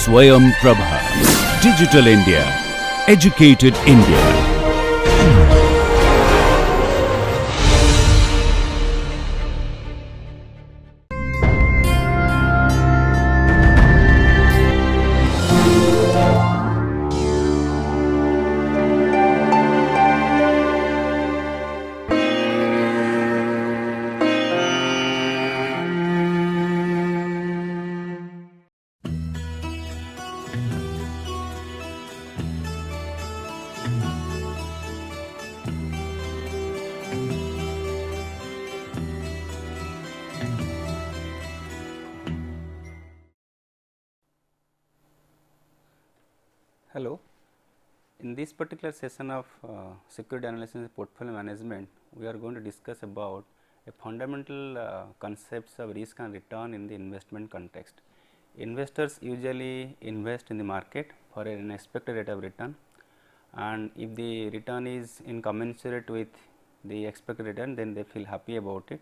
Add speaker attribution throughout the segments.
Speaker 1: Swayam Prabha. Digital India. Educated India.
Speaker 2: Hello, in this particular session of security analysis and portfolio management, we are going to discuss about a fundamental concepts of risk and return in the investment context. Investors usually invest in the market for an expected rate of return, and if the return is incommensurate with the expected return, then they feel happy about it.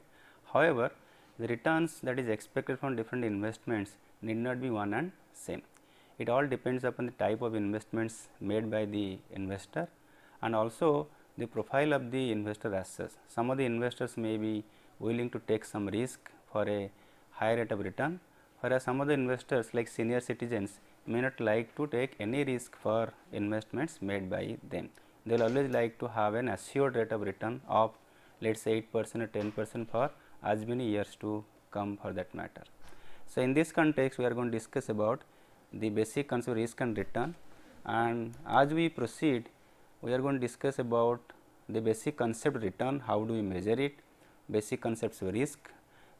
Speaker 2: However, the returns that is expected from different investments need not be one and same. It all depends upon the type of investments made by the investor and also the profile of the investor as such. Some of the investors may be willing to take some risk for a high rate of return, whereas some of the investors like senior citizens may not like to take any risk for investments made by them. They will always like to have an assured rate of return of let us say 8% or 10% for as many years to come for that matter. So, in this context we are going to discuss about the basic concept of risk and return, and as we proceed we are going to discuss about the basic concept return, how do we measure it, basic concepts of risk,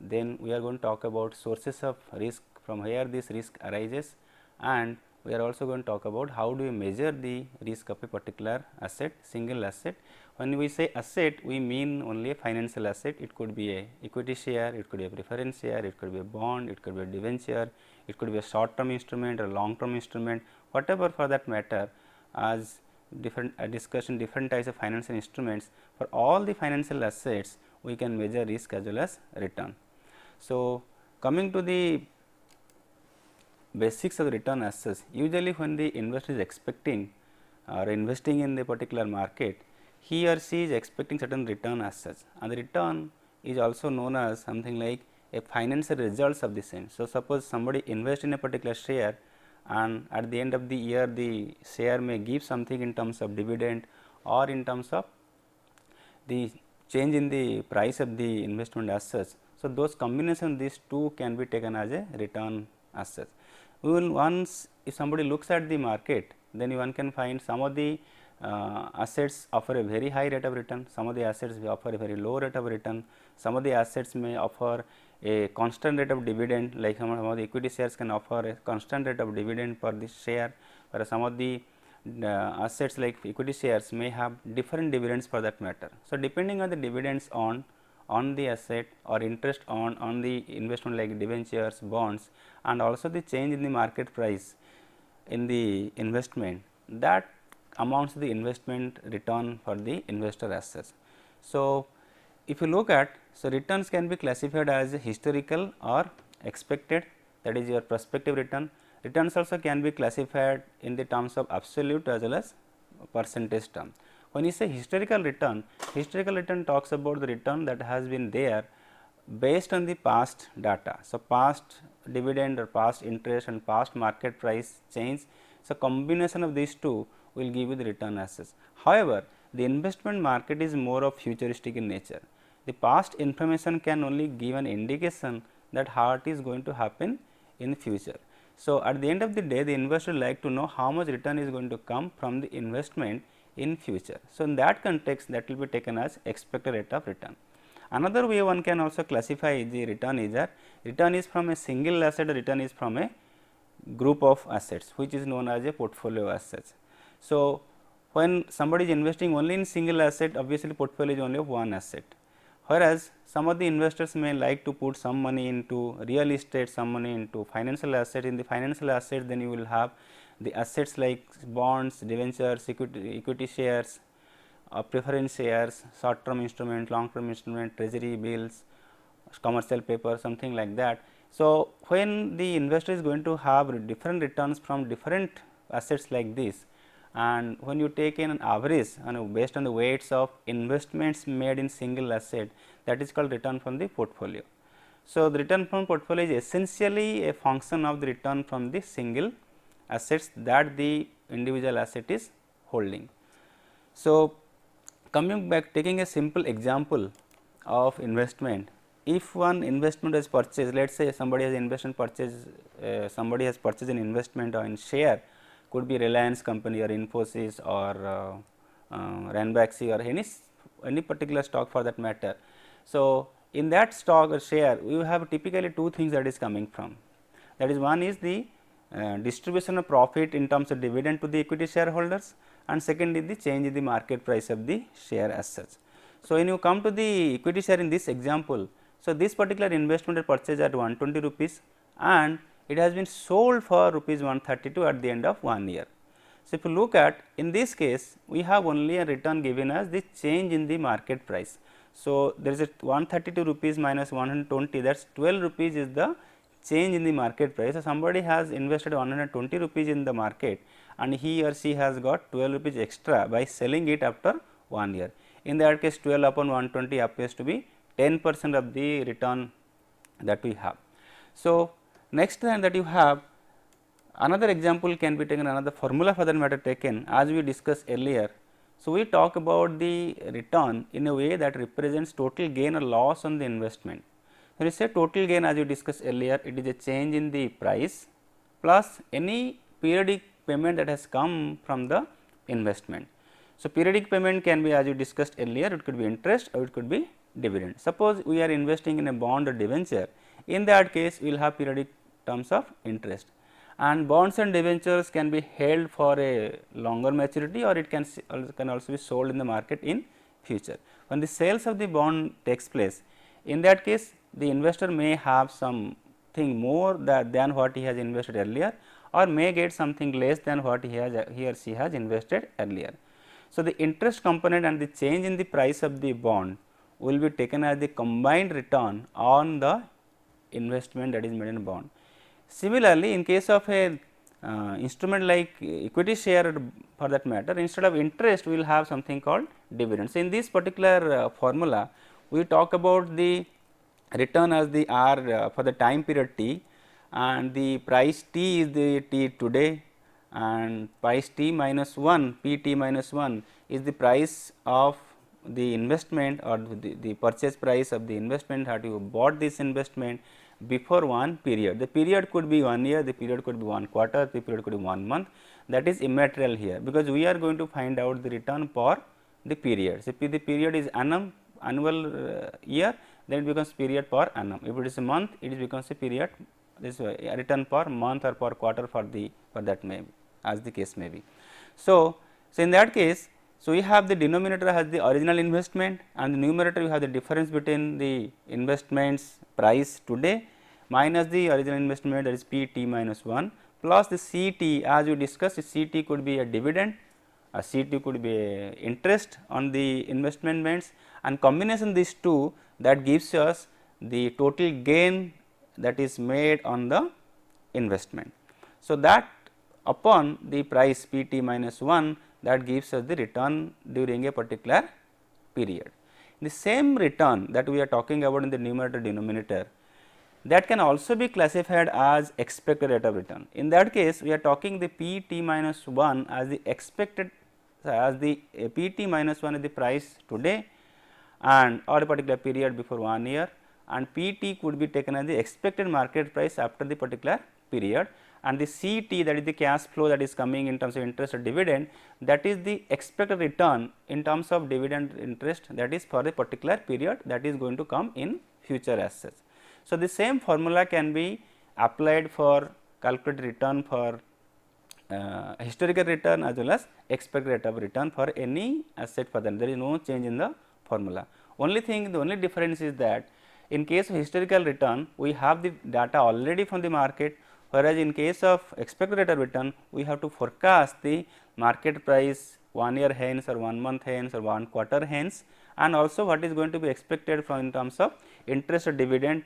Speaker 2: then we are going to talk about sources of risk, from where this risk arises, and we are also going to talk about how do we measure the risk of a particular asset, single asset. When we say asset, we mean only a financial asset. It could be a equity share, it could be a preference share, it could be a bond, it could be a debenture, it could be a short term instrument or long term instrument, whatever for that matter. As different discussion different types of financial instruments, for all the financial assets we can measure risk as well as return. So, coming to the basics of return as such, usually when the investor is expecting or investing in the particular market, he or she is expecting certain return as such, and the return is also known as something like a financial results of the same. So, suppose somebody invest in a particular share and at the end of the year the share may give something in terms of dividend or in terms of the change in the price of the investment as such. So, those combination these two can be taken as a return as such. We will once if somebody looks at the market, then one can find some of the assets offer a very high rate of return, some of the assets will offer a very low rate of return, some of the assets may offer a constant rate of dividend, like some of the equity shares can offer a constant rate of dividend per the share, whereas some of the assets like equity shares may have different dividends for that matter. So, depending on the dividends on the asset or interest on the investment like debentures, bonds, and also the change in the market price in the investment, that amounts to the investment return for the investor as such. So, if you look at, so returns can be classified as historical or expected, that is your prospective return. Returns also can be classified in the terms of absolute as well as percentage term. When you say historical return talks about the return that has been there based on the past data. So, past dividend or past interest and past market price change. So, combination of these two will give you the return as such. However, the investment market is more of futuristic in nature. The past information can only give an indication that how it is going to happen in the future. So, at the end of the day, the investor like to know how much return is going to come from the investment in future. So, in that context, that will be taken as expected rate of return. Another way one can also classify the return is that return is from a single asset, return is from a group of assets, which is known as a portfolio assets. So, when somebody is investing only in single asset, obviously portfolio is only of one asset, whereas some of the investors may like to put some money into real estate, some money into financial asset. In the financial asset, then you will have the assets like bonds, debentures, equity shares, preference shares, short term instrument, long term instrument, treasury bills, commercial paper, something like that. So, when the investor is going to have different returns from different assets like this, and when you take in an average and based on the weights of investments made in single asset, that is called return from the portfolio. So, the return from portfolio is essentially a function of the return from the single assets that the individual asset is holding. So, coming back, taking a simple example of investment, if one investment is purchased, let us say somebody has investment purchase, somebody has purchased an investment or in share, could be Reliance company or Infosys or Ranbaxy or any particular stock for that matter. So, in that stock or share, you have typically two things that is coming from, that is, one is the distribution of profit in terms of dividend to the equity shareholders, and second is the change in the market price of the share as such. So, when you come to the equity share in this example, so this particular investment is purchased at 120 rupees and it has been sold for rupees 132 at the end of 1 year. So, if you look at, in this case we have only a return given as the change in the market price. So, there is a 132 rupees minus 120, that is 12 rupees is the change in the market price. So, somebody has invested 120 rupees in the market and he or she has got 12 rupees extra by selling it after 1 year. In that case 12 upon 120 appears to be 10% of the return that we have. So, next time that you have another example can be taken, another formula for that matter taken as we discussed earlier. So, we talk about the return in a way that represents total gain or loss on the investment. When you say total gain, as you discussed earlier, it is a change in the price plus any periodic payment that has come from the investment. So, periodic payment can be, as you discussed earlier, it could be interest or it could be dividend. Suppose we are investing in a bond or debenture, in that case we will have periodic terms of interest, and bonds and debentures can be held for a longer maturity or it can also be sold in the market in future. When the sales of the bond takes place, in that case the investor may have something more than what he has invested earlier or may get something less than what he or she has invested earlier. So, the interest component and the change in the price of the bond will be taken as the combined return on the investment that is made in a bond. Similarly, in case of a instrument like equity share for that matter, instead of interest we will have something called dividend. So, in this particular formula we talk about the return as the R for the time period T, and the price T is the T today, and price T minus 1 P T minus 1 is the price of the investment or the purchase price of the investment that you bought this investment before one period. The period could be 1 year, the period could be 1 quarter, the period could be 1 month, that is immaterial here, because we are going to find out the return per the period. So, if the period is annual year, then it becomes period per annum. If it is a month, it becomes a period, this return per month or per quarter for that may as the case may be. So, in that case, so we have the denominator has the original investment and the numerator we have the difference between the investments price today minus the original investment, that is P T minus 1 plus the C T, as we discussed, C T could be a dividend, a C T could be a interest on the investments, and combination these two, that gives us the total gain that is made on the investment. So, that upon the price P T minus 1, that gives us the return during a particular period. The same return that we are talking about in the numerator denominator, that can also be classified as expected rate of return. In that case, we are talking the P T minus 1 as the expected, as the P T minus 1 is the price today and or a particular period before 1 year, and P T could be taken as the expected market price after the particular period, and the C T, that is the cash flow that is coming in terms of interest or dividend, that is the expected return in terms of dividend interest, that is for a particular period, that is going to come in future as such. So, the same formula can be applied for calculated return for historical return as well as expected rate of return for any asset for them. There is no change in the formula. The only difference is that in case of historical return, we have the data already from the market, whereas in case of expected rate of return, we have to forecast the market price 1 year hence or 1 month hence or 1 quarter hence, and also what is going to be expected from in terms of interest or dividend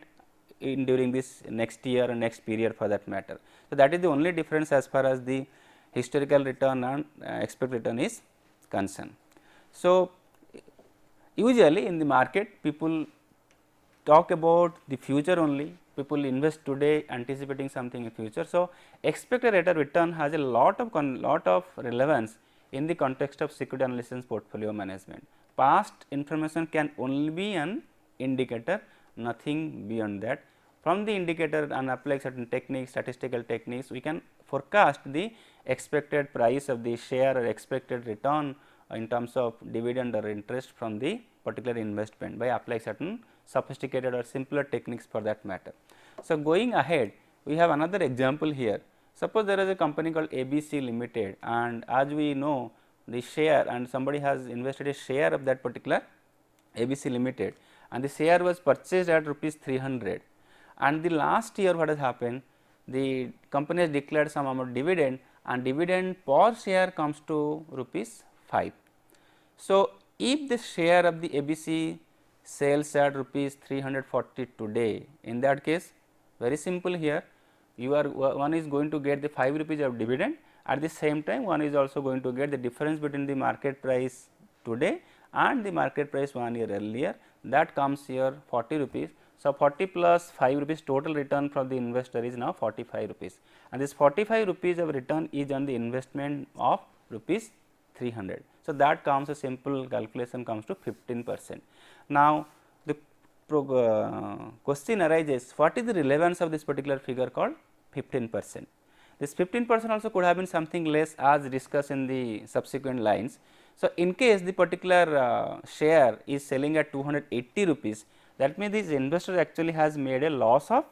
Speaker 2: in during this next year and next period for that matter. So, that is the only difference as far as the historical return and expected return is concerned. So, usually in the market people talk about the future only, people invest today anticipating something in future. So, expected rate of return has a lot of relevance in the context of security analysis and portfolio management. Past information can only be an indicator, nothing beyond that. From the indicator and apply certain techniques, statistical techniques, we can forecast the expected price of the share or expected return in terms of dividend or interest from the particular investment by applying certain sophisticated or simpler techniques for that matter. So, going ahead, we have another example here. Suppose there is a company called ABC Limited, and as we know the share, and somebody has invested a share of that particular ABC Limited, and the share was purchased at rupees 300, and the last year what has happened, the company has declared some amount of dividend, and dividend per share comes to rupees 5. So, if the share of the ABC sells at rupees 340 today, in that case very simple here, you are one is going to get the 5 rupees of dividend, at the same time one is also going to get the difference between the market price today and the market price 1 year earlier, that comes here 40 rupees. So, 40 plus 5 rupees total return from the investor is now 45 rupees, and this 45 rupees of return is on the investment of rupees 300. So, that comes a simple calculation comes to 15%. Now, the question arises, what is the relevance of this particular figure called 15%? This 15% also could have been something less as discussed in the subsequent lines. So, in case the particular share is selling at 280 rupees, that means this investor actually has made a loss of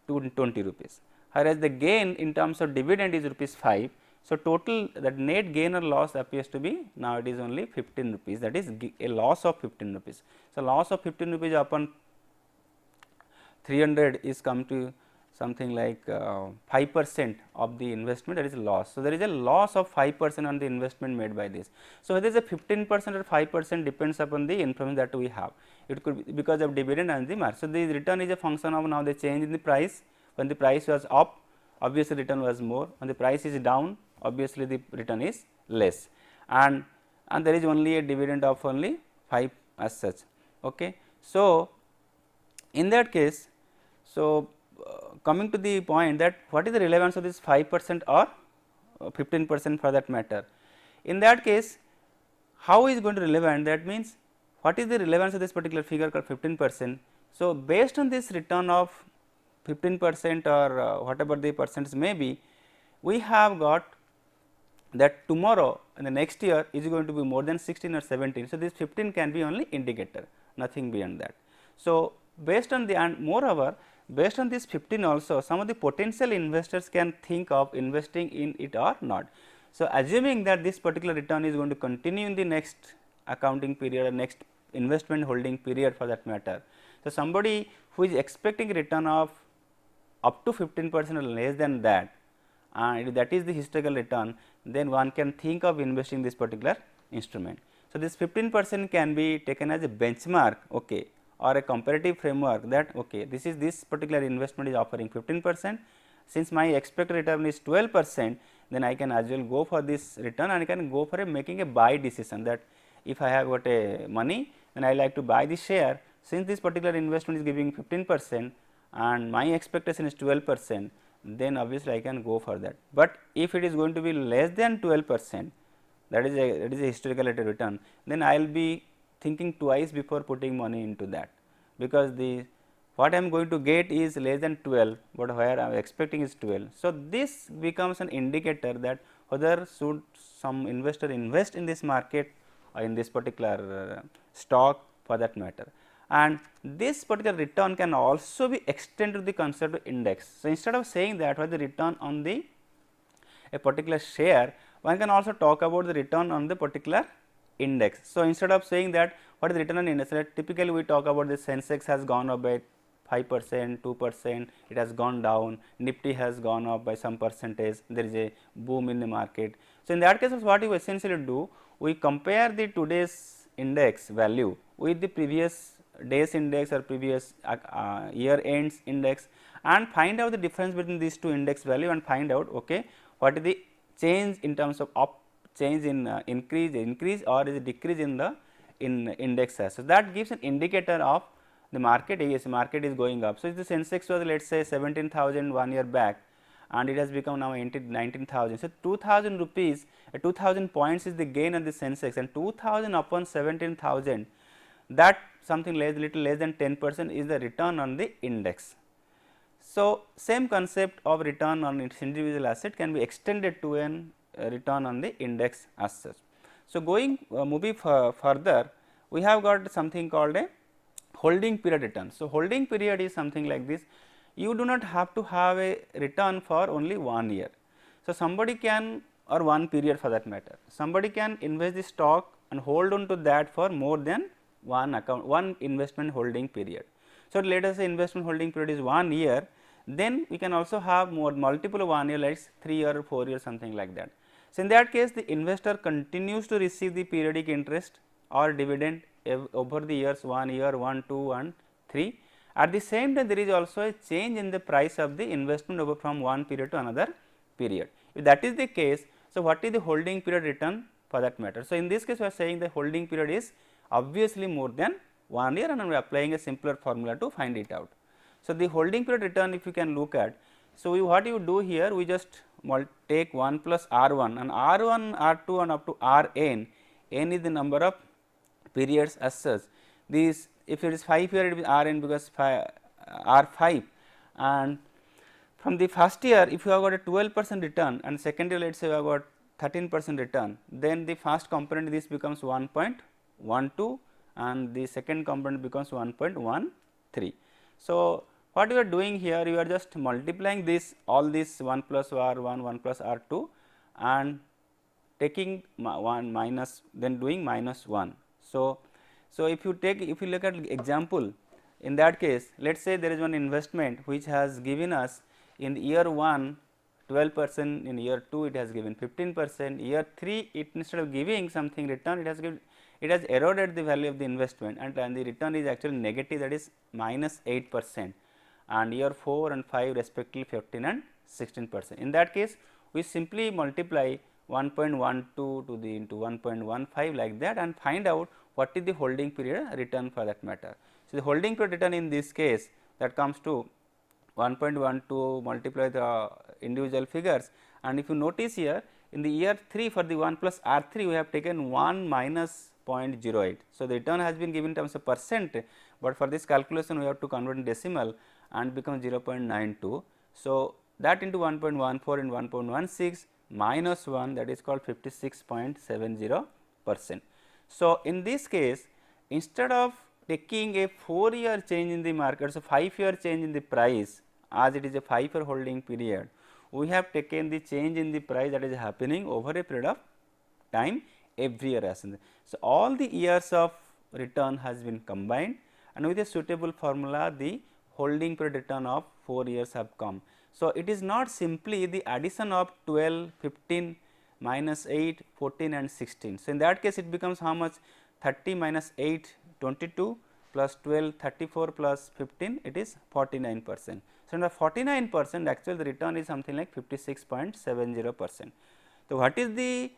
Speaker 2: 20 rupees, whereas the gain in terms of dividend is rupees 5. So, total that net gain or loss appears to be now it is only 15 rupees, that is a loss of 15 rupees. So, loss of 15 rupees upon 300 is come to something like 5% of the investment, that is loss. So, there is a loss of 5% on the investment made by this. So, whether it is a 15% or 5% depends upon the information that we have. It could be because of dividend and the mark. So, the return is a function of now the change in the price. When the price was up, obviously return was more. When the price is down, obviously the return is less, and there is only a dividend of only 5 as such. Okay. So, in that case, so coming to the point that what is the relevance of this 5% or 15% for that matter. In that case, how is going to relevant, that means what is the relevance of this particular figure called 15%. So, based on this return of 15% or whatever the percentage may be, we have got that tomorrow in the next year is going to be more than 16 or 17. So, this 15 can be only indicator, nothing beyond that. So, based on the, and moreover based on this 15 also, some of the potential investors can think of investing in it or not. So, assuming that this particular return is going to continue in the next accounting period or next investment holding period for that matter. So, somebody who is expecting a return of up to 15% or less than that, and that is the historical return, then one can think of investing this particular instrument. So, this 15% can be taken as a benchmark, okay, or a comparative framework that okay, this particular investment is offering 15%. Since my expected return is 12%, then I can as well go for this return, and I can go for making a buy decision, that if I have got a money, then I like to buy the share. Since this particular investment is giving 15% and my expectation is 12%, then obviously I can go for that. But if it is going to be less than 12%, that is a historical rate of return, then I will be thinking twice before putting money into that, because the what I am going to get is less than 12, but where I am expecting is 12. So, this becomes an indicator that whether should some investor invest in this market or in this particular stock for that matter. And this particular return can also be extended to the concept of index. So, instead of saying that what is the return on the a particular share, one can also talk about the return on the particular index. So, instead of saying that what is the return on index, typically we talk about the Sensex has gone up by 5%, 2%, it has gone down, Nifty has gone up by some percentage, there is a boom in the market. So, in that case what you essentially do, we compare the today's index value with the previous days index or previous year ends index, and find out the difference between these two index value and find out okay, what is the change in terms of change in increase or is it decrease in the index as. So, that gives an indicator of the market. Yes, market is going up. So, if the Sensex was let us say 17,000 1 year back and it has become now 19,000. So, 2,000 rupees 2,000 points is the gain on the Sensex, and 2,000 upon 17,000, that something little less than 10% is the return on the index. So, same concept of return on its individual asset can be extended to an return on the index as such. So, moving further, we have got something called a holding period return. So, holding period is something like this. You do not have to have a return for only 1 year. So, somebody can, or 1 period for that matter, somebody can invest the stock and hold on to that for more than one investment holding period. So, let us say investment holding period is 1 year, then we can also have multiple of 1 year, like 3 year or 4 years, something like that. So, in that case the investor continues to receive the periodic interest or dividend over the years 1 year, 1, 2 and 3. At the same time, there is also a change in the price of the investment over from one period to another period. If that is the case, so what is the holding period return for that matter? So, in this case we are saying the holding period is obviously more than 1 year, and we are applying a simpler formula to find it out. So, the holding period return, if you can look at, so what you do here, we just take 1 plus R 1 and R 1, R 2 and up to R n, n is the number of periods as such. These, if it is 5 year, it will be R n because R 5, and from the first year if you have got a 12% return and second year let us say you have got 13% return, then the first component this becomes 1.12 and the second component becomes 1.13. So, what you are doing here, you are just multiplying this all this 1 plus R 1, 1 plus R 2 and taking 1 minus, then doing minus 1. So, if you look at example, in that case let us say there is one investment which has given us in year 1 12%, in year 2 it has given 15%, year 3 it instead of giving something return it has eroded the value of the investment, and the return is actually negative, that is minus 8%, and year 4 and 5 respectively 15 and 16%. In that case we simply multiply 1.12 to the into 1.15 like that and find out what is the holding period return for that matter. So, the holding period return in this case that comes to 1.12 multiply the individual figures, and if you notice here in the year 3 for the 1 plus R 3 we have taken 1 minus 0.08. So, the return has been given in terms of percent, but for this calculation we have to convert in decimal and become 0.92. So, that into 1.14 and 1.16 minus 1, that is called 56.70%. So, in this case instead of taking a 4 year change in the market, so 5 year change in the price, as it is a 5 year holding period, we have taken the change in the price that is happening over a period of time every year as in. So, all the years of return has been combined, and with a suitable formula the holding period return of 4 years have come. So, it is not simply the addition of 12, 15, minus 8, 14 and 16. So, in that case it becomes how much? 30 minus 8, 22 plus 12, 34 plus 15, it is 49%. So, in the 49% actually the return is something like 56.70%. So, what is the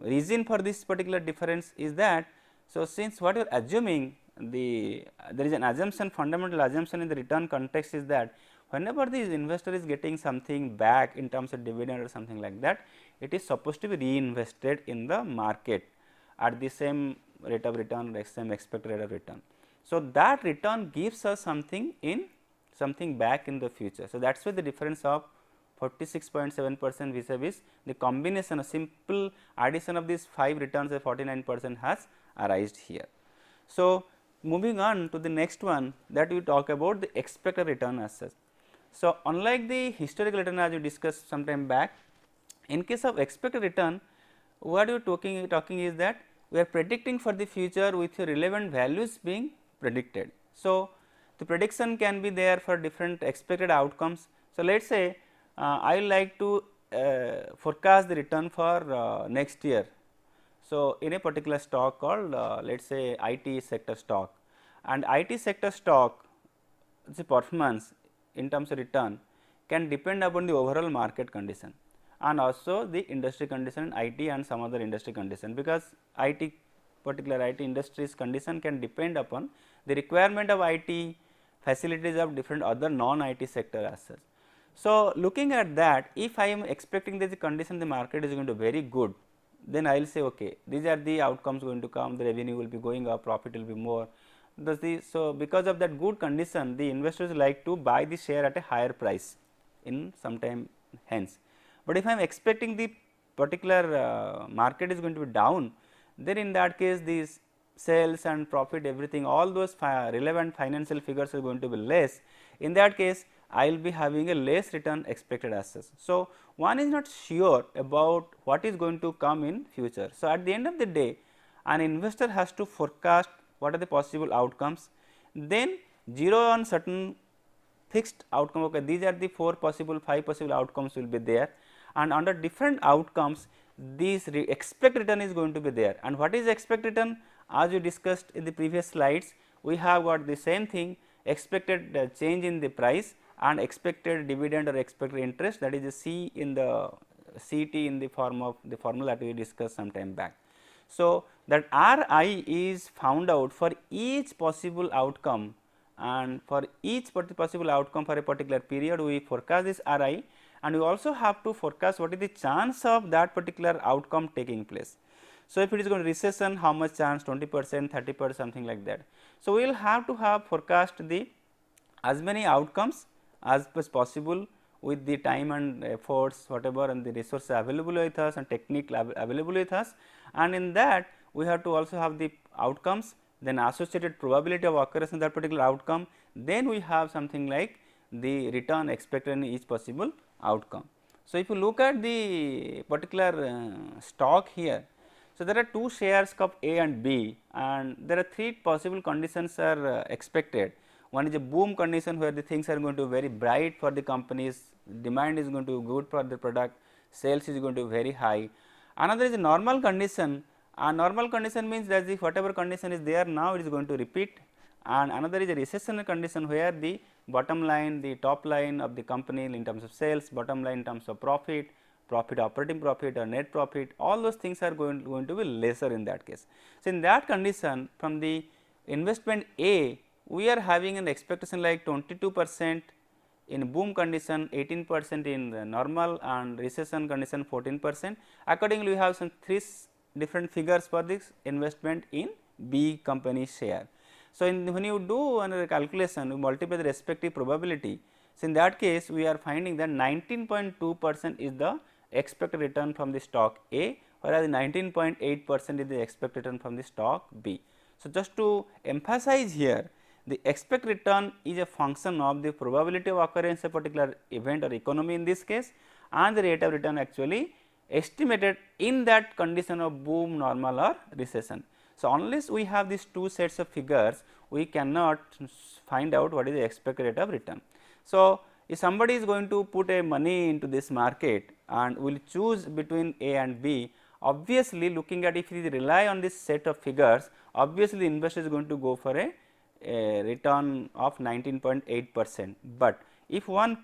Speaker 2: reason for this particular difference is that, so since what you are assuming there is an assumption, fundamental assumption in the return context is that whenever the investor is getting something back in terms of dividend or something like that, it is supposed to be reinvested in the market at the same rate of return, same expected rate of return. So, that return gives us something back in the future. So, that is why the difference of 46.7% vis-a-vis the combination of simple addition of these 5 returns of 49% has arisen here. So, moving on to the next one, that we talk about the expected return as such. So, unlike the historical return as we discussed some time back, in case of expected return, what we are talking is that we are predicting for the future with relevant values being predicted. So, the prediction can be there for different expected outcomes. So, let us say I would like to forecast the return for next year. So, in a particular stock called let us say IT sector stock, and IT sector stock, the performance in terms of return can depend upon the overall market condition and also the industry condition, IT and some other industry condition, because IT particular IT industries condition can depend upon the requirement of IT facilities of different other non IT sector as such. So, looking at that, if I am expecting that the condition the market is going to be very good, then I will say okay, these are the outcomes going to come, the revenue will be going up, profit will be more. So, because of that good condition, the investors like to buy the share at a higher price in some time hence. But if I am expecting the particular market is going to be down, then in that case these sales and profit, everything, all those relevant financial figures are going to be less. In that case, I will be having a less return expected as such. So, one is not sure about what is going to come in future. So, at the end of the day, an investor has to forecast what are the possible outcomes, then zero on certain fixed outcome. Okay, these are the 4 possible, 5 possible outcomes will be there, and under different outcomes this expect return is going to be there. And what is expect return? As we discussed in the previous slides, we have got the same thing, expected change in the price and expected dividend or expected interest, that is the C in the CT in the form of the formula that we discussed some time back. So, that RI is found out for each possible outcome, and for each possible outcome for a particular period we forecast this RI, and we also have to forecast what is the chance of that particular outcome taking place. So, if it is going to recession, how much chance, 20%, 30%, something like that. So, we will have to have forecast the as many outcomes as possible with the time and efforts whatever and the resources available with us and technique available with us, and in that we have to also have the outcomes, then associated probability of occurrence in that particular outcome, then we have something like the return expected in each possible outcome. So, if you look at the particular stock here, so there are 2 shares of A and B, and there are 3 possible conditions are expected. One is a boom condition where the things are going to be very bright for the companies, demand is going to be good for the product, sales is going to be very high. Another is a normal condition, and normal condition means that if whatever condition is there now it is going to repeat, and another is a recessionary condition where the bottom line, the top line of the company in terms of sales, bottom line in terms of profit, operating profit or net profit, all those things are going to be lesser in that case. So, in that condition from the investment A, we are having an expectation like 22% in boom condition, 18% in the normal, and recession condition 14%. Accordingly, we have some 3 different figures for this investment in B company share. So, when you do another calculation, you multiply the respective probability. So, in that case we are finding that 19.2% is the expected return from the stock A, whereas 19.8% is the expected return from the stock B. So, just to emphasize here, the expected return is a function of the probability of occurrence of a particular event or economy in this case, and the rate of return actually estimated in that condition of boom, normal or recession. So, unless we have these 2 sets of figures, we cannot find out what is the expected rate of return. So, if somebody is going to put a money into this market and will choose between A and B, obviously looking at if he rely on this set of figures, obviously the investor is going to go for a return of 19.8%. But if one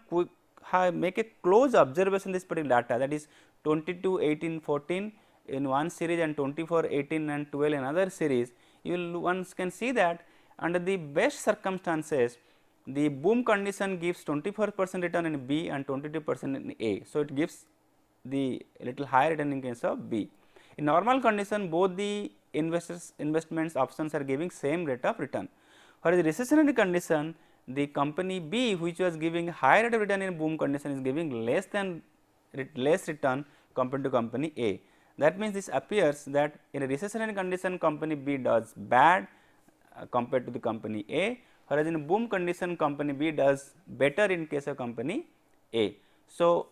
Speaker 2: make a close observation this particular data, that is 22, 18, 14 in one series and 24, 18 and 12 in another series, you will once can see that under the best circumstances the boom condition gives 24% return in B and 22% in A. So, it gives the little higher return in case of B. In normal condition, both the investments options are giving same rate of return. Whereas, recessionary condition, the company B which was giving higher rate of return in boom condition is giving less return compared to company A. That means, this appears that in a recessionary condition company B does bad compared to the company A, whereas in a boom condition company B does better in case of company A. So,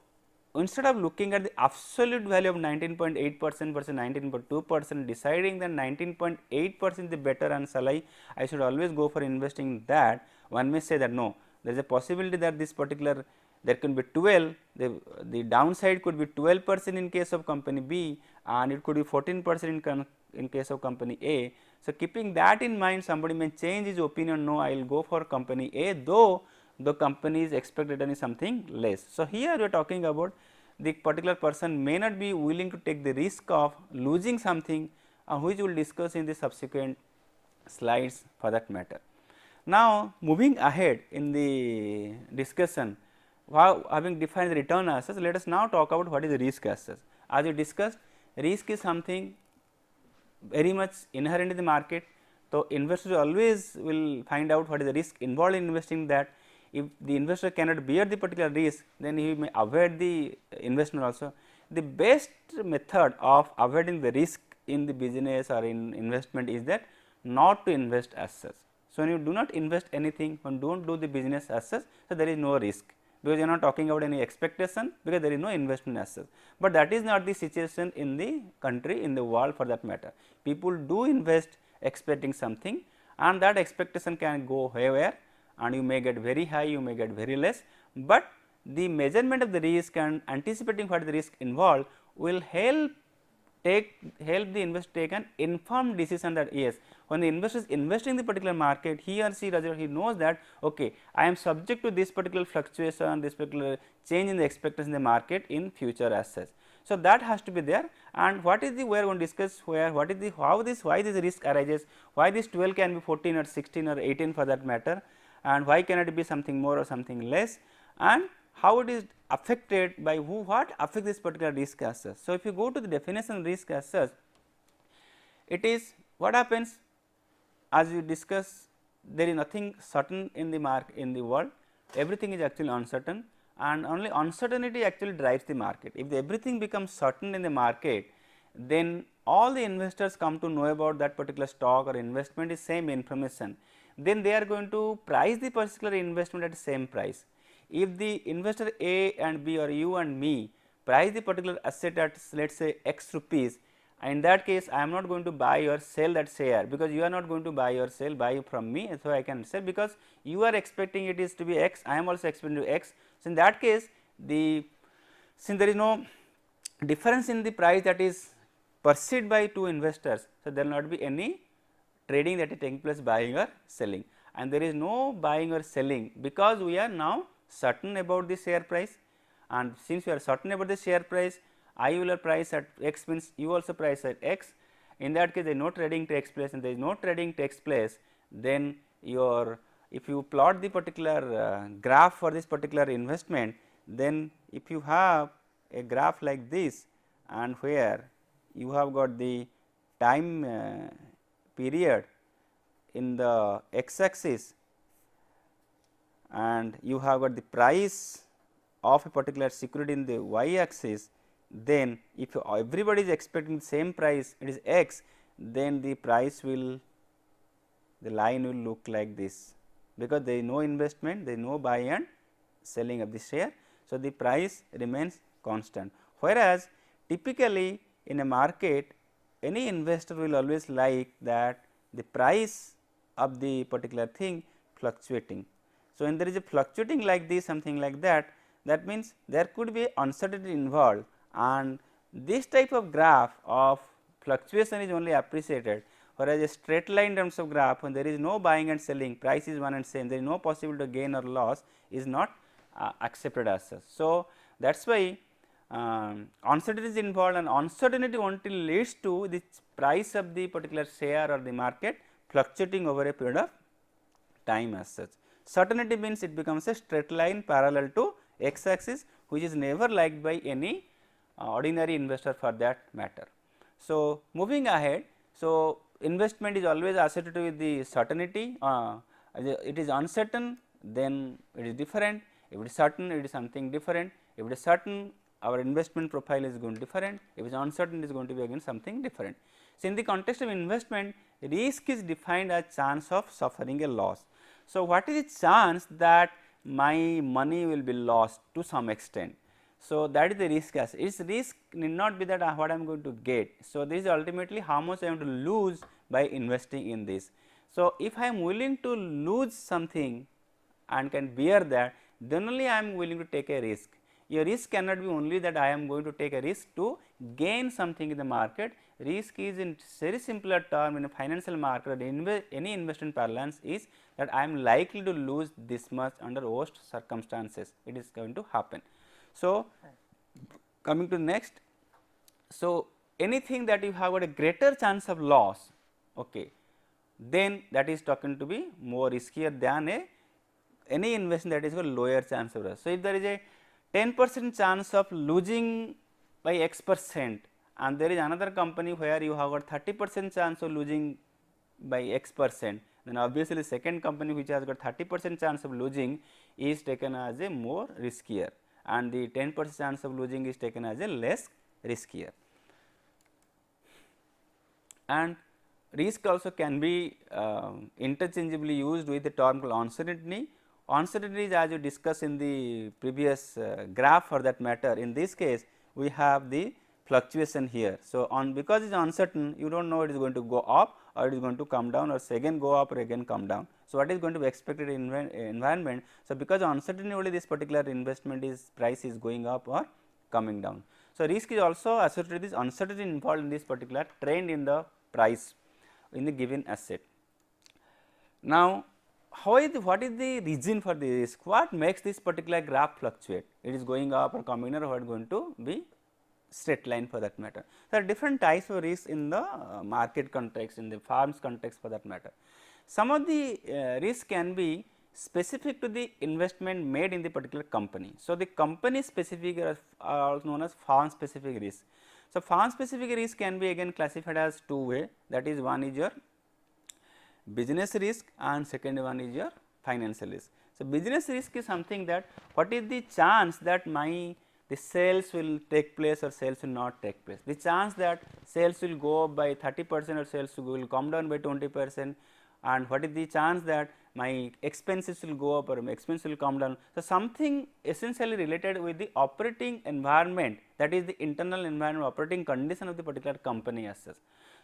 Speaker 2: instead of looking at the absolute value of 19.8% versus 19.2%, deciding that 19.8% is the better and shall I should always go for investing in that, one may say that no, there is a possibility that this particular there can be 12, the downside could be 12% in case of company B and it could be 14% in case of company A. So, keeping that in mind, somebody may change his opinion, no, I will go for company A, though the company's expected return is something less. So, here we are talking about the particular person may not be willing to take the risk of losing something, which we will discuss in the subsequent slides for that matter. Now, moving ahead in the discussion, having defined the return as such, let us now talk about what is the risk as such. As we discussed, risk is something very much inherent in the market. So, investors always will find out what is the risk involved in investing that. If the investor cannot bear the particular risk, then he may avoid the investment also. The best method of avoiding the risk in the business or in investment is that not to invest as such. So, when you do not invest anything, when do not do the business as such, so there is no risk, because you are not talking about any expectation, because there is no investment as such. But that is not the situation in the country, in the world for that matter. People do invest expecting something, and that expectation can go haywire, and you may get very high, you may get very less, but the measurement of the risk and anticipating what is the risk involved will help the investor take an informed decision that yes, when the investor is investing in the particular market, he or she rather he knows that okay, I am subject to this particular fluctuation, this particular change in the expectation in the market in future as such. So, that has to be there, and what is the we are going to discuss where what is the why this risk arises, why this 12 can be 14 or 16 or 18 for that matter, and why cannot it be something more or something less, and how it is affected by what affects this particular risk as such. So, if you go to the definition of risk as such, it is what happens as we discuss, there is nothing certain in the world, everything is actually uncertain, and only uncertainty actually drives the market. If everything becomes certain in the market, then all the investors come to know about that particular stock or investment is same information, then they are going to price the particular investment at the same price. If the investor A and B or you and me price the particular asset at let us say x rupees, in that case I am not going to buy or sell that share, because you are not going to buy or sell buy from me. So, I can sell because you are expecting it is to be x, I am also expecting to be x. So, in that case since there is no difference in the price that is perceived by two investors, so there will not be any trading that is taking place buying or selling, and there is no buying or selling because we are now certain about the share price, and since we are certain about the share price, I will price at x means you also price at x. In that case, there is no trading takes place, and there is no trading takes place, then your if you plot the particular graph for this particular investment, then if you have a graph like this, and where you have got the time period in the x axis, and you have got the price of a particular security in the y axis, then if everybody is expecting the same price, it is x, then the price will, the line will look like this, because there is no investment, there is no buy and selling of the share. So, the price remains constant, whereas typically in a market any investor will always like that the price of the particular thing fluctuating. So, when there is a fluctuating like this, something like that, that means there could be uncertainty involved, and this type of graph of fluctuation is only appreciated, whereas a straight line in terms of graph, when there is no buying and selling, price is one and same, there is no possibility of gain or loss, is not accepted as such. So, that is why uncertainty is involved, and uncertainty only leads to the price of the particular share or the market fluctuating over a period of time as such. Certainty means it becomes a straight line parallel to x axis, which is never liked by any ordinary investor for that matter. So, moving ahead, so investment is always associated with the certainty, it is uncertain, then it is different, if it is certain it is something different, if it is certain our investment profile is going different, if it is uncertain it is going to be again something different. So, in the context of investment, risk is defined as chance of suffering a loss. So, what is the chance that my money will be lost to some extent? So, that is the risk as its risk need not be that what I am going to get. So, this is ultimately how much I am to lose by investing in this. So, if I am willing to lose something and can bear that, then only I am willing to take a risk. Your risk cannot be only that I am going to take a risk to gain something in the market, risk is in very simpler term in a financial market or any investment parlance is that I am likely to lose this much under worst circumstances, it is going to happen. So, coming to next. So, anything that you have got a greater chance of loss, okay, then that is talking to be more riskier than a any investment that is got lower chance of loss. So, if there is a 10% chance of losing by X% and there is another company where you have got 30% chance of losing by X%, then obviously second company which has got 30% chance of losing is taken as a more riskier and the 10% chance of losing is taken as a less riskier. And risk also can be interchangeably used with the term called uncertainty. Uncertainty is as you discussed in the previous graph for that matter. In this case, we have the fluctuation here. So, on because it is uncertain, you do not know it is going to go up or it is going to come down or again go up or again come down. So, what is going to be expected in environment? So, because uncertainty only this particular investment is price is going up or coming down. So, risk is also associated with this uncertainty involved in this particular trend in the price in the given asset. Now, what is the reason for the risk? What makes this particular graph fluctuate? It is going up or coming down or what is going to be straight line for that matter. There are different types of risks in the market context, in the firm's context for that matter. Some of the risks can be specific to the investment made in the particular company. So, the company specific are also known as firm specific risk. So, firm specific risk can be again classified as two way, that is one is your business risk and second one is your financial risk. So, business risk is something that what is the chance that the sales will take place or sales will not take place. The chance that sales will go up by 30% or sales will come down by 20%, and what is the chance that my expenses will go up or my expense will come down. So, something essentially related with the operating environment, that is the internal environment operating condition of the particular company as such.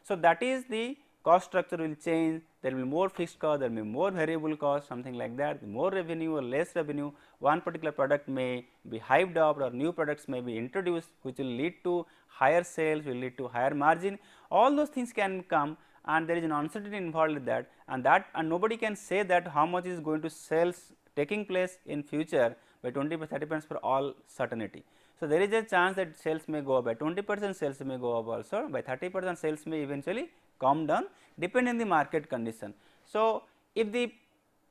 Speaker 2: So, that is the cost structure will change, there will be more fixed cost, there will be more variable cost, something like that, more revenue or less revenue, one particular product may be hyped up or new products may be introduced which will lead to higher sales, will lead to higher margin, all those things can come and there is an uncertainty involved with that, and nobody can say that how much is going to sales taking place in future by 20 by 30% for all certainty. So, there is a chance that sales may go up by 20%, sales may go up also by 30%, sales may eventually come down depending on the market condition. So, if the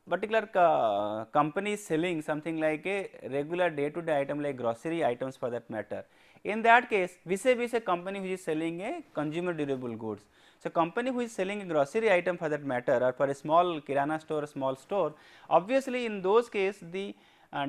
Speaker 2: particular company is selling something like a regular day to day item like grocery items for that matter, in that case vis-a-vis a company which is selling a consumer durable goods. So, company who is selling a grocery item for that matter or for a small kirana store, small store, obviously in those case the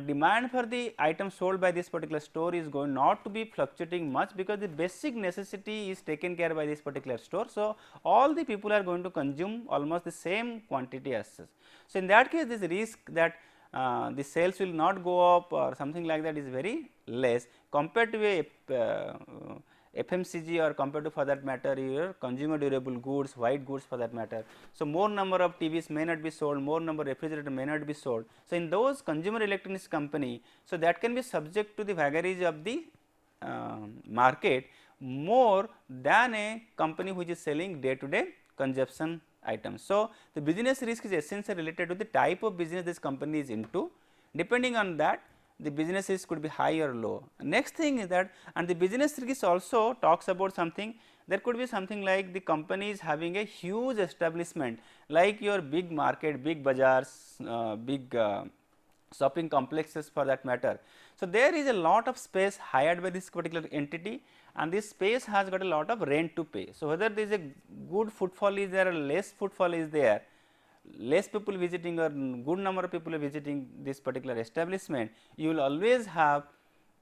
Speaker 2: demand for the item sold by this particular store is going not to be fluctuating much, because the basic necessity is taken care by this particular store. So, all the people are going to consume almost the same quantity as such. So, in that case this risk that the sales will not go up or something like that is very less compared to a FMCG or compared to for that matter your consumer durable goods, white goods for that matter. So, more number of TVs may not be sold, more number of refrigerators may not be sold. So, in those consumer electronics company, so that can be subject to the vagaries of the market more than a company which is selling day to day consumption items. So, the business risk is essentially related to the type of business this company is into. Depending on that, the business risk could be high or low. Next thing is that, and the business risk also talks about something, there could be something like the company is having a huge establishment like your big market, big bazaars, big shopping complexes for that matter. So, there is a lot of space hired by this particular entity and this space has got a lot of rent to pay. So, whether there is a good footfall is there or less footfall is there, less people visiting or good number of people are visiting this particular establishment, you will always have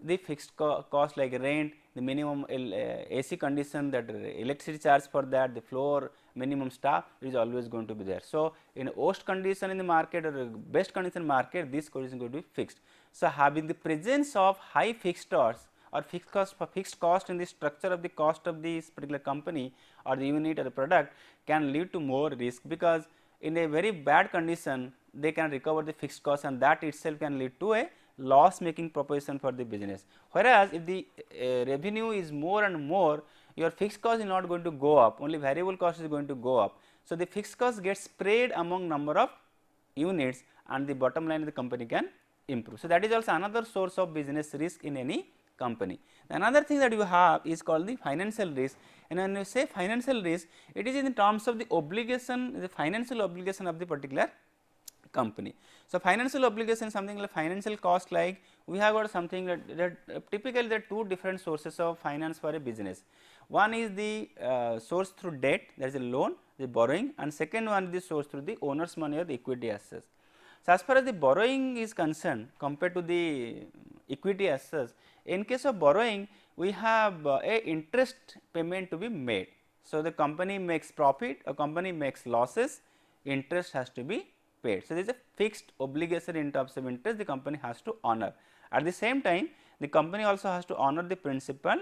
Speaker 2: the fixed cost like rent, the minimum AC condition, that electricity charge for that, the floor, minimum staff is always going to be there. So, in worst condition in the market or best condition market, this condition is going to be fixed. So, having the presence of high fixed costs or fixed cost in the structure of the cost of this particular company or the unit or the product can lead to more risk, because in a very bad condition they can recover the fixed cost and that itself can lead to a loss making proposition for the business. Whereas, if the revenue is more and more, your fixed cost is not going to go up, only variable cost is going to go up. So, the fixed cost gets spread among number of units and the bottom line of the company can improve. So, that is also another source of business risk in any company. Another thing that you have is called the financial risk, and when you say financial risk, it is in terms of the obligation, the financial obligation of the particular company. So, financial obligation something like financial cost, like we have got something that typically there are two different sources of finance for a business. One is the source through debt, that is a loan, the borrowing, and second one is the source through the owner's money or the equity assets. So, as far as the borrowing is concerned compared to the equity assets, in case of borrowing we have a interest payment to be made. So, the company makes profit, a company makes losses, interest has to be paid. So, there is a fixed obligation in terms of interest the company has to honor. At the same time, the company also has to honor the principal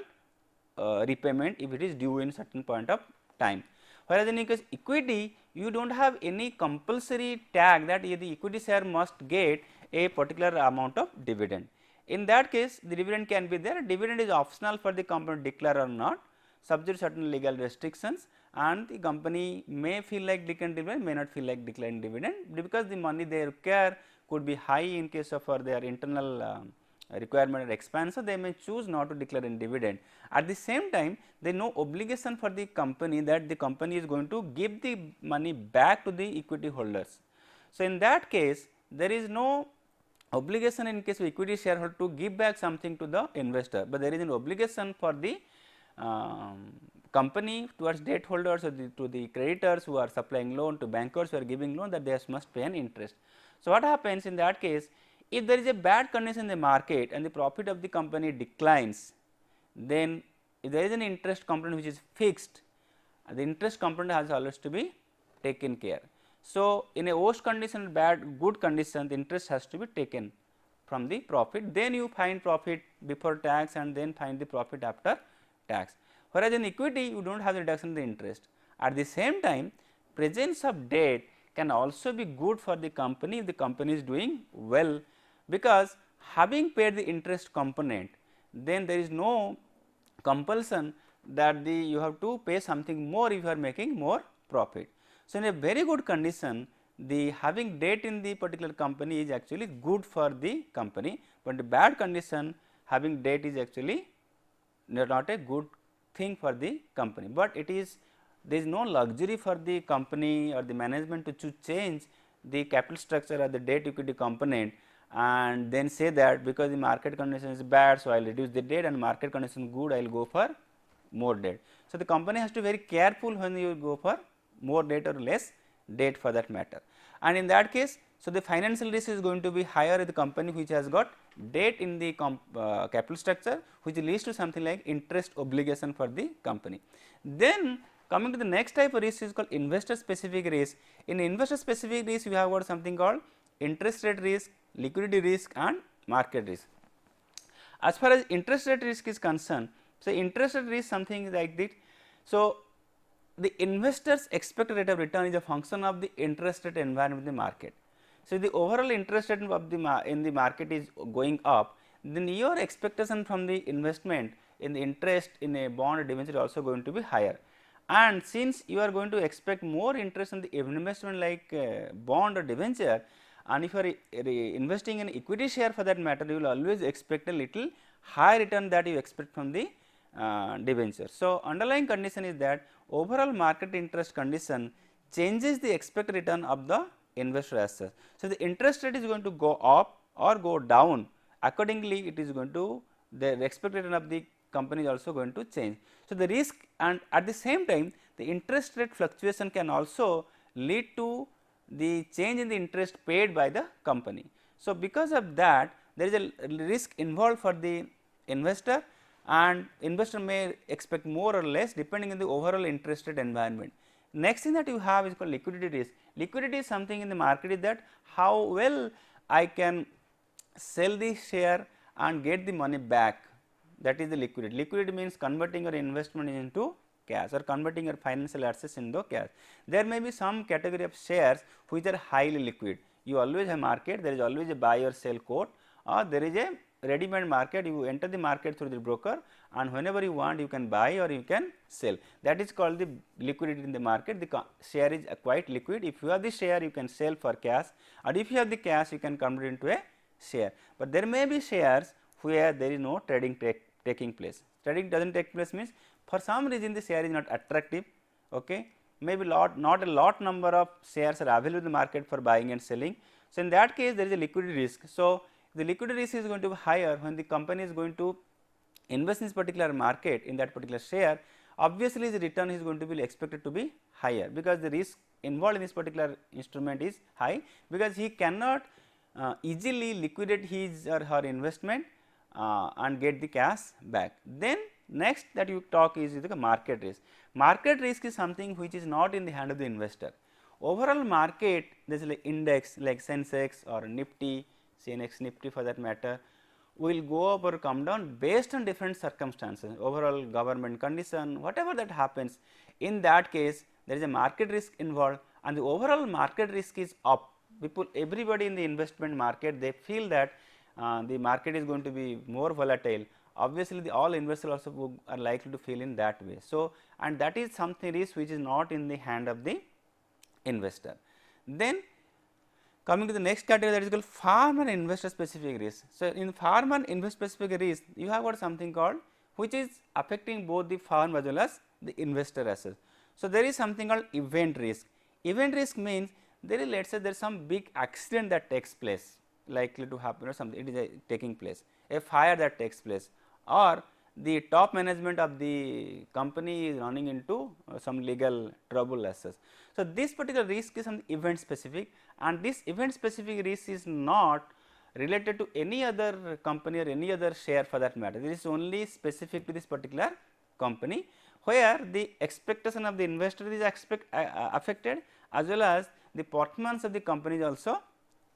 Speaker 2: repayment if it is due in certain point of time. Whereas, in case equity, you do not have any compulsory tag that the equity share must get a particular amount of dividend. In that case, the dividend can be there, dividend is optional for the company to declare or not, subject to certain legal restrictions, and the company may feel like declaring dividend, may not feel like declaring dividend, because the money they require could be high in case of for their internal requirement or expansion, they may choose not to declare in dividend. At the same time, there is no obligation for the company that the company is going to give the money back to the equity holders. So, in that case, there is no obligation in case of equity shareholder to give back something to the investor, but there is an obligation for the company towards debt holders or to the creditors who are supplying loan, to bankers who are giving loan, that they must pay an interest. So, what happens in that case, if there is a bad condition in the market and the profit of the company declines, then if there is an interest component which is fixed, the interest component has always to be taken care. So, in a worst condition, bad, good condition, the interest has to be taken from the profit, then you find profit before tax and then find the profit after tax. Whereas, in equity you do not have the reduction in the interest. At the same time, presence of debt can also be good for the company if the company is doing well, because having paid the interest component, then there is no compulsion that you have to pay something more if you are making more profit. So, in a very good condition, the having debt in the particular company is actually good for the company, but in the bad condition having debt is actually not a good thing for the company, but it is, there is no luxury for the company or the management to change the capital structure or the debt equity component and then say that because the market condition is bad, so I will reduce the debt, and market condition good, I will go for more debt. So, the company has to be very careful when you go for more debt or less debt for that matter, and in that case, so the financial risk is going to be higher in the company which has got debt in the capital structure, which leads to something like interest obligation for the company. Then coming to the next type of risk is called investor specific risk. In investor specific risk, we have got something called interest rate risk, liquidity risk and market risk. As far as interest rate risk is concerned, so interest rate risk something like this. So, the investors expected rate of return is a function of the interest rate environment in the market. So, the overall interest rate of the in the market is going up, then your expectation from the investment in the interest in a bond or debenture is also going to be higher. And since you are going to expect more interest in the investment like bond or debenture, and if you are investing in equity share for that matter, you will always expect a little high return that you expect from the debenture. So, underlying condition is that overall market interest condition changes the expected return of the investor assets. So, the interest rate is going to go up or go down, accordingly it is going to, the expected return of the company is also going to change. So, the risk, and at the same time the interest rate fluctuation can also lead to the change in the interest paid by the company. So, because of that there is a risk involved for the investor, and investor may expect more or less depending on the overall interest rate environment. Next thing that you have is called liquidity risk. Liquidity is something in the market is that how well I can sell the share and get the money back, that is the liquidity. Liquidity means converting your investment into cash or converting your financial assets into cash. There may be some category of shares which are highly liquid. You always have market, there is always a buy or sell quote, or there is a ready-made market, you enter the market through the broker, and whenever you want you can buy or you can sell. That is called the liquidity in the market. The share is quite liquid. If you have the share, you can sell for cash, or if you have the cash, you can convert it into a share. But there may be shares where there is no trading taking place. Trading does not take place means for some reason the share is not attractive. Okay. Maybe not a lot number of shares are available in the market for buying and selling. So, in that case there is a liquidity risk. So, the liquidity risk is going to be higher when the company is going to invest in this particular market in that particular share. Obviously, the return is going to be expected to be higher, because the risk involved in this particular instrument is high, because he cannot easily liquidate his or her investment and get the cash back. Then next that you talk is the market risk. Market risk is something which is not in the hand of the investor. Overall market, there is an index like Sensex or Nifty, CNX Nifty for that matter, will go up or come down based on different circumstances, overall government condition, whatever that happens. In that case, there is a market risk involved, and the overall market risk is up. Everybody in the investment market, they feel that the market is going to be more volatile. Obviously, all investors also are likely to feel in that way. So, and that is something risk which is not in the hand of the investor. Then coming to the next category, that is called farm and investor specific risk. So, in farm and investor specific risk, you have got something called which is affecting both the farm as well as the investor as well. So, there is something called event risk. Event risk means there is, let us say, there is some big accident that takes place, likely to happen or something, it is taking place, a fire that takes place, or the top management of the company is running into some legal trouble as such. So, this particular risk is some event specific, and this event specific risk is not related to any other company or any other share for that matter. This is only specific to this particular company, where the expectation of the investor is affected, as well as the performance of the company is also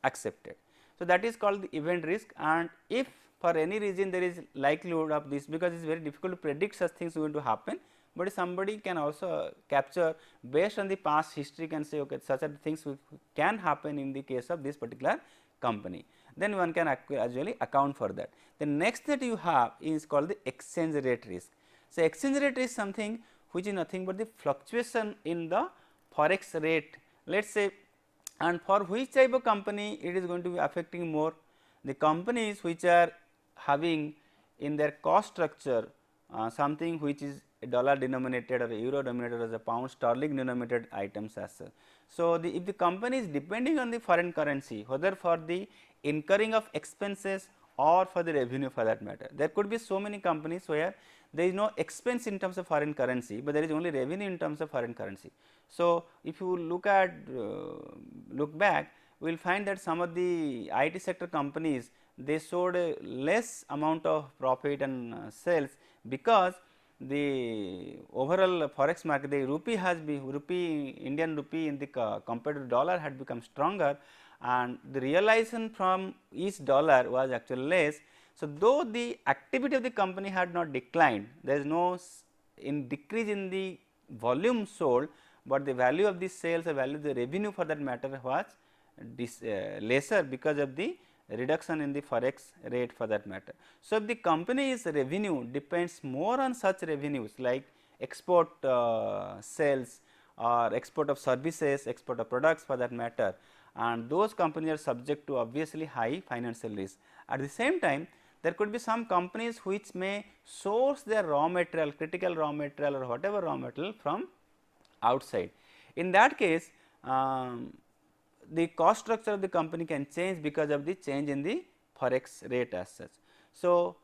Speaker 2: accepted. So, that is called the event risk, and if for any reason there is likelihood of this, because it is very difficult to predict such things going to happen, but somebody can also capture based on the past history, can say okay, such things can happen in the case of this particular company, then one can actually account for that. The next that you have is called the exchange rate risk. So, exchange rate is something which is nothing but the fluctuation in the forex rate, let us say, and for which type of company it is going to be affecting more. The companies which are having in their cost structure something which is dollar denominated or euro denominated or a pound sterling denominated items as such. So, if the company is depending on the foreign currency, whether for the incurring of expenses or for the revenue for that matter, there could be so many companies where there is no expense in terms of foreign currency, but there is only revenue in terms of foreign currency. So, if you look back, we will find that some of the IT sector companies, they showed a less amount of profit and sales, because the overall forex market, the rupee has been Indian rupee in the compared to dollar had become stronger, and the realization from each dollar was actually less. So, though the activity of the company had not declined, there is no decrease in the volume sold, but the value of the sales or value of the revenue for that matter was lesser because of the reduction in the forex rate for that matter. So, if the company's revenue depends more on such revenues like export sales or export of services, export of products for that matter, and those companies are subject to obviously high financial risk. At the same time, there could be some companies which may source their raw material, critical raw material or whatever raw material from outside. In that case, the cost structure of the company can change because of the change in the forex rate as such. So,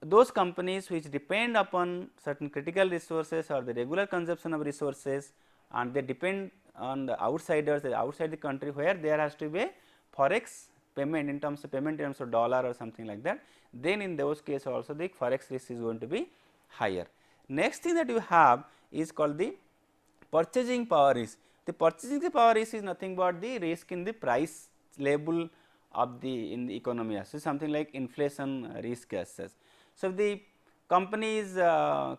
Speaker 2: those companies which depend upon certain critical resources or the regular consumption of resources, and they depend on the outsiders outside the country, where there has to be a forex payment in terms of dollar or something like that, then in those cases also the forex risk is going to be higher. Next thing that you have is called the purchasing power risk. The purchasing power risk is nothing but the risk in the price level of in the economy, so something like inflation risk as such. So, if the companies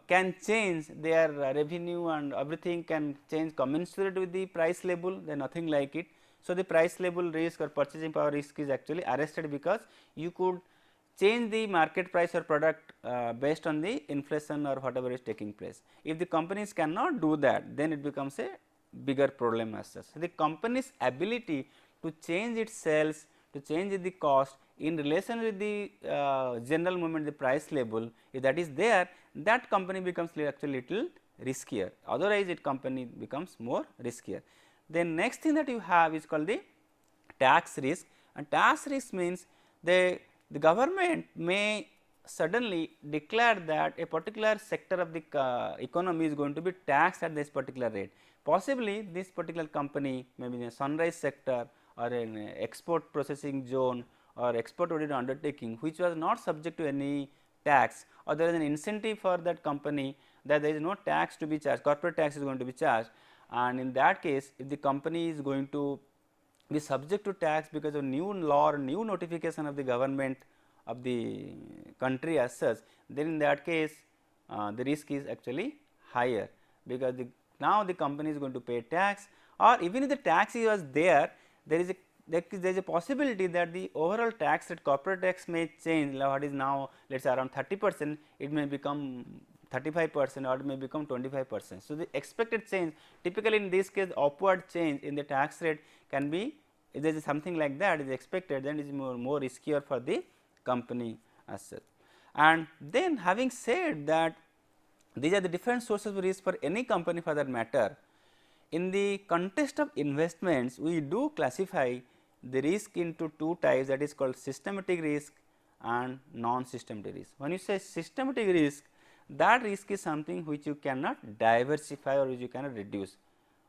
Speaker 2: can change their revenue and everything can change commensurate with the price level, then nothing like it. So, the price level risk or purchasing power risk is actually arrested, because you could change the market price or product based on the inflation or whatever is taking place. If the companies cannot do that, then it becomes a bigger problem as such. So, the company's ability to change its sales, to change the cost in relation with the general movement, the price level, if that is there, that company becomes actually little riskier, otherwise it company becomes more riskier. Then next thing that you have is called the tax risk, and tax risk means the government may suddenly declare that a particular sector of the economy is going to be taxed at this particular rate. Possibly this particular company may be in a sunrise sector or an export processing zone or export oriented undertaking, which was not subject to any tax, or there is an incentive for that company that there is no tax to be charged, corporate tax is going to be charged, and in that case if the company is going to be subject to tax because of new law or new notification of the government of the country as such, then in that case the risk is actually higher, because now the company is going to pay tax, or even if the tax was there, there is a possibility that the overall tax rate, corporate tax may change, what is now let us say around 30%, it may become 35% or it may become 25%. So, the expected change, typically in this case upward change in the tax rate can be, if there is something like that is expected, then it is more riskier for the company as such. And then having said that these are the different sources of risk for any company for that matter, in the context of investments we do classify the risk into two types, that is called systematic risk and non-systematic risk. When you say systematic risk, that risk is something which you cannot diversify or which you cannot reduce.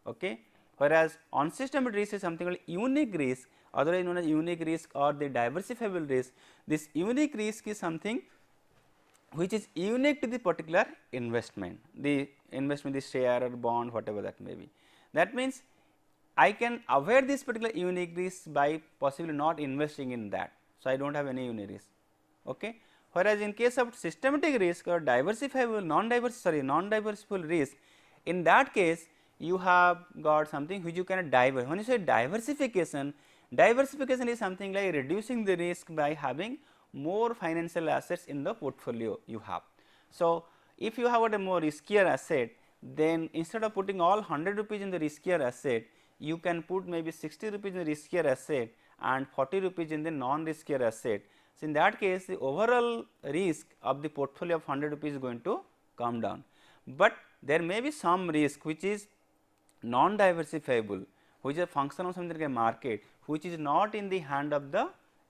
Speaker 2: Okay. Whereas, unsystematic risk is something called unique risk, otherwise known as unique risk or the diversifiable risk. This unique risk is something which is unique to the particular investment, the share or bond, whatever that may be. That means, I can avoid this particular unique risk by possibly not investing in that. So, I do not have any unique risk. Okay. Whereas, in case of systematic risk or diversifiable non-diversifiable risk, in that case you have got something which you cannot diversify. When you say diversification, diversification is something like reducing the risk by having more financial assets in the portfolio you have. So, if you have got a more riskier asset, then instead of putting all 100 rupees in the riskier asset, you can put maybe 60 rupees in the riskier asset and 40 rupees in the non-riskier asset. So, in that case the overall risk of the portfolio of 100 rupees is going to come down, but there may be some risk which is non-diversifiable, which is a function of something like a market, which is not in the hand of the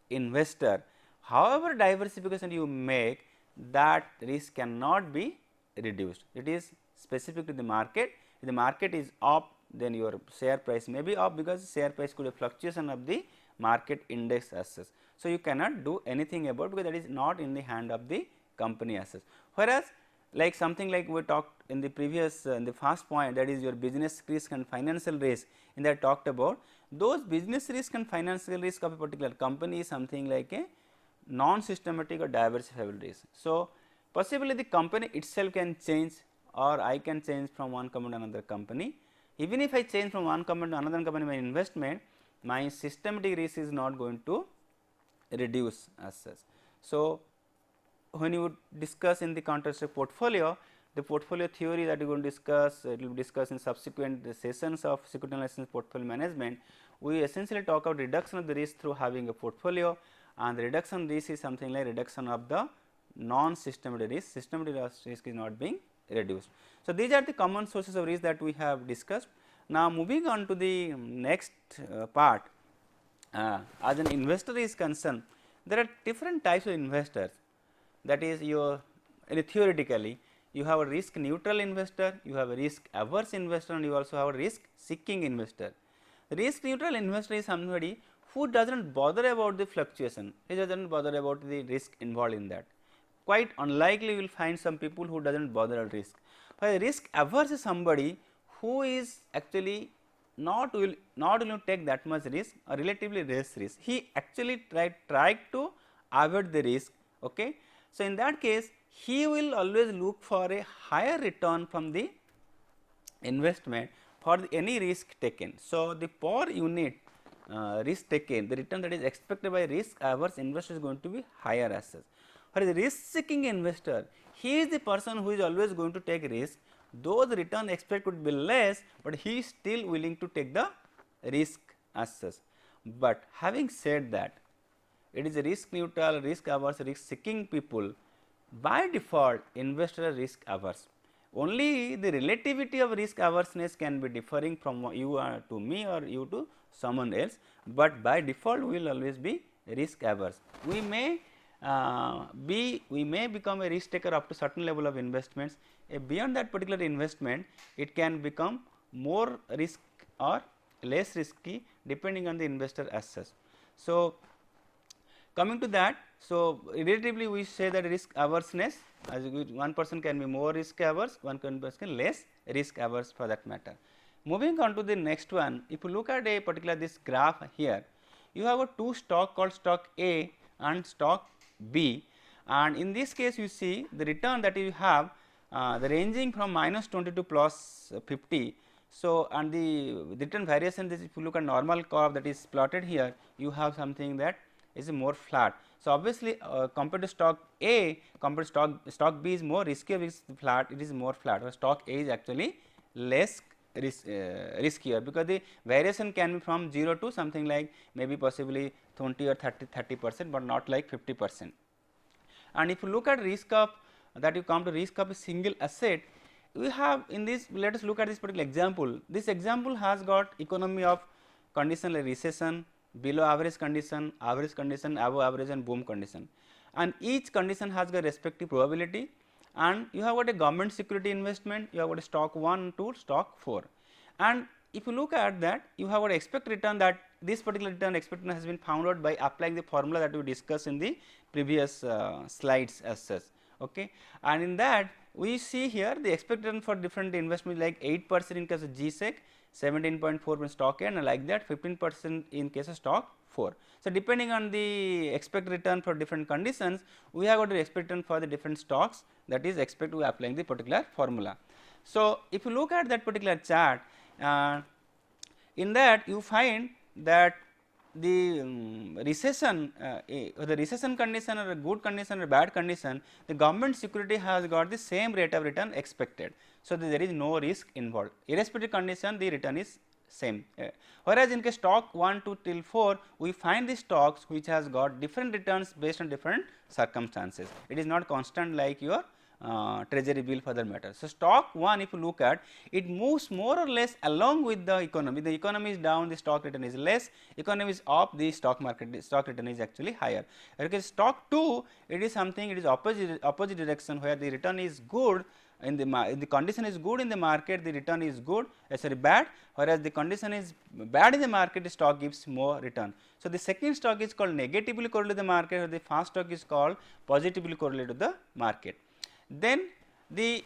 Speaker 2: investor. However, diversification you make, that risk cannot be reduced, it is specific to the market. If the market is up, then your share price may be up, because share price could be fluctuation of the market index as such. So, you cannot do anything about, because that is not in the hand of the company as such. Whereas, like something like we talked in the previous in the first point, that is your business risk and financial risk, in that talked about those business risk and financial risk of a particular company is something like a non-systematic or diversifiable risk. So, possibly the company itself can change, or I can change from one company to another company. Even if I change from one company to another company my investment, my systematic risk is not going to reduce as such. So, when you discuss in the context of portfolio, the portfolio theory that we are going to discuss, it will be discussed in subsequent sessions of security analysis portfolio management. We essentially talk about reduction of the risk through having a portfolio, and the reduction of risk is something like reduction of the non-systematic risk, systematic risk is not being reduced. So, these are the common sources of risk that we have discussed. Now, moving on to the next part, as an investor is concerned, there are different types of investors, that is your theoretically you have a risk neutral investor, you have a risk averse investor, and you also have a risk seeking investor. Risk neutral investor is somebody who does not bother about the fluctuation, he does not bother about the risk involved in that. Quite unlikely you will find some people who does not bother about risk. While risk averse is somebody who is actually not will take that much risk or relatively less risk, he actually tried to avoid the risk. Okay. So, in that case he will always look for a higher return from the investment for any risk taken. So, the per unit risk taken, the return that is expected by risk averse investor is going to be higher as such. For the risk seeking investor, he is the person who is always going to take risk, though the return expected could be less, but he is still willing to take the risk as such. But having said that, it is a risk neutral, risk averse, risk seeking people. By default, investor are risk averse. Only the relativity of risk averseness can be differing from you to me or you to someone else, but by default we will always be risk averse. We may become a risk taker up to certain level of investments. Beyond that particular investment, it can become more risk or less risky depending on the investor as such. So, coming to that, so relatively we say that risk averseness, as one person can be more risk averse, one person less risk averse for that matter. Moving on to the next one, if you look at a particular this graph here, you have a two stock called stock A and stock B, and in this case you see the return that you have the ranging from -20 to +50. So, and the return variation, this if you look at normal curve that is plotted here, you have something that is more flat. So, obviously, compared to stock A, compared to stock B is more riskier, is flat, it is more flat, or stock A is actually less riskier, because the variation can be from 0 to something like maybe possibly 20 or 30%, but not like 50%. And if you look at risk of that, you come to risk of a single asset, we have in this, let us look at this particular example. This example has got economy of condition like recession, below average condition, above average and boom condition, and each condition has got respective probability, and you have got a government security investment, you have got a stock 1 to stock 4, and if you look at that, you have got expect return, that this particular return expectation has been found out by applying the formula that we discussed in the previous slides as such. Okay. And in that we see here the expected return for different investments like 8% in case of GSEC, 17.4% in stock A, and like that 15% in case of stock 4. So, depending on the expected return for different conditions, we have got the expected return for the different stocks, that is expected by applying the particular formula. So, if you look at that particular chart, in that you find that the recession, the recession condition or a good condition or a bad condition, the government security has got the same rate of return expected. So, there is no risk involved, irrespective condition the return is same. Whereas, in case stock 1 to till 4, we find the stocks which has got different returns based on different circumstances. It is not constant like your treasury bill for that matter. So, stock 1 if you look at, it moves more or less along with the economy. The economy is down, the stock return is less, economy is up, the stock market, the stock return is actually higher. Okay, stock 2, it is something, it is opposite direction, where the return is good in the condition is good in the market, the return is good, sorry bad, whereas the condition is bad in the market, the stock gives more return. So, the second stock is called negatively correlated to the market, or the first stock is called positively correlated to the market. Then the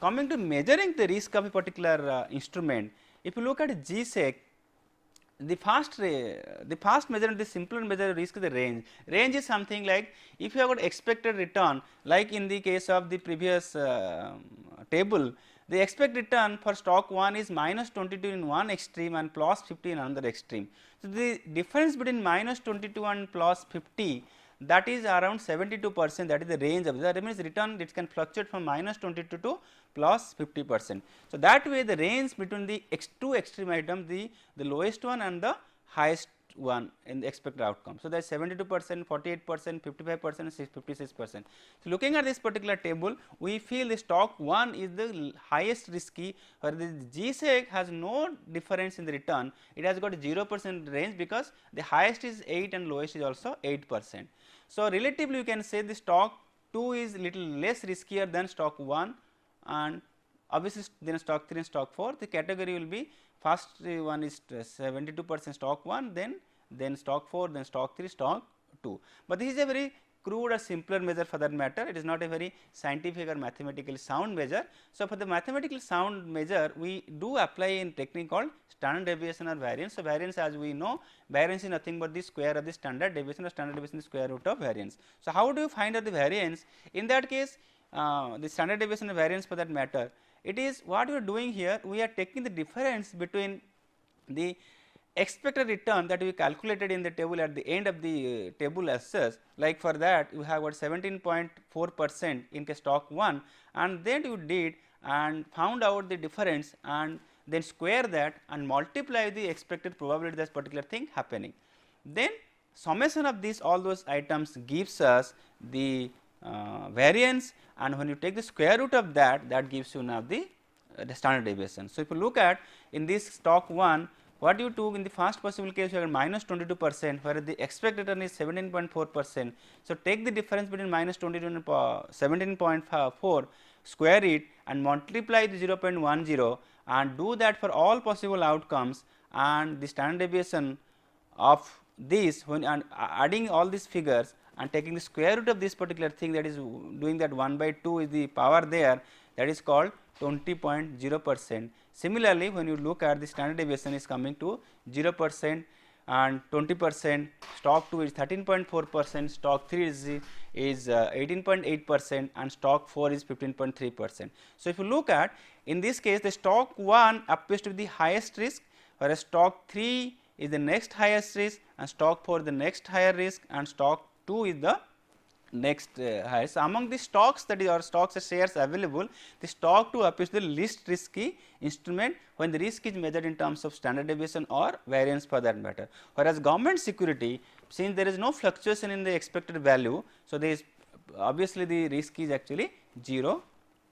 Speaker 2: coming to measuring the risk of a particular instrument, if you look at GSEC, the fast measurement, the simpler measure of risk is the range. Range is something like, if you have got expected return, like in the case of the previous table, the expected return for stock 1 is -22 in one extreme and +50 in another extreme. So, the difference between -22 and +50, that is around 72%, that is the range of that means return, it can fluctuate from -22 to +50%. So, that way the range between the two extreme items, the lowest one and the highest one in the expected outcome. So, that is 72%, 48%, 55%, 56%. So, looking at this particular table, we feel the stock 1 is the highest risky, where the GSEC has no difference in the return, it has got 0% range, because the highest is 8 and lowest is also 8%. So, relatively you can say the stock 2 is little less riskier than stock 1, and obviously then stock 3 and stock 4, the category will be first one is 72% stock 1, then stock 4, then stock 3, stock 2. But this is a very crude or simpler measure for that matter, it is not a very scientific or mathematically sound measure. So, for the mathematical sound measure, we do apply in technique called standard deviation or variance. So, variance, as we know, variance is nothing but the square of the standard deviation, or standard deviation is the square root of variance. So, how do you find out the variance? In that case, the standard deviation or variance for that matter, it is what we are doing here, we are taking the difference between the expected return that we calculated in the table at the end of the table as such, like for that you have got 17.4% in case stock 1, and then you did and found out the difference and then square that and multiply the expected probability that particular thing happening. Then summation of these all those items gives us the variance, and when you take the square root of that, that gives you now the standard deviation. So, if you look at in this stock 1, what you took in the first possible case you have minus 22%, whereas the expected return is 17.4%. So, take the difference between minus 22 and 17.4, square it and multiply the 0.10 and do that for all possible outcomes, and the standard deviation of this when adding all these figures and taking the square root of this particular thing, that is doing that 1 by 2 is the power there, that is called 20.0%. Similarly, when you look at the standard deviation is coming to 0% and 20%, stock 2 is 13.4%, stock 3 is 18.8% and stock 4 is 15.3%. So, if you look at in this case the stock 1 appears to be the highest risk, whereas stock 3 is the next highest risk and stock 4 the next higher risk and stock 2 is the next highest. So, among the stocks that is or stocks or shares available, the stock 2 appears the least risky instrument when the risk is measured in terms of standard deviation or variance for that matter. Whereas, government security, since there is no fluctuation in the expected value, so there is obviously the risk is actually 0%.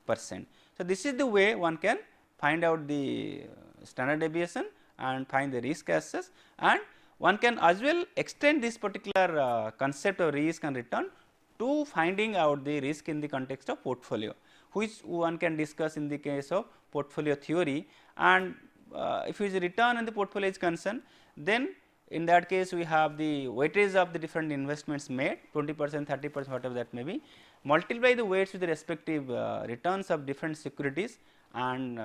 Speaker 2: So, this is the way one can find out the standard deviation and find the risk as such, and one can as well extend this particular concept of risk and return to finding out the risk in the context of portfolio, which one can discuss in the case of portfolio theory. And if it is return and the portfolio is concerned, then in that case we have the weightage of the different investments made 20%, 30%, whatever that may be, multiply the weights with the respective returns of different securities and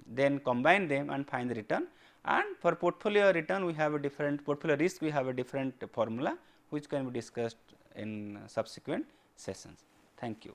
Speaker 2: then combine them and find the return. And for portfolio return we have a different portfolio risk, we have a different formula which can be discussed in subsequent sessions. Thank you.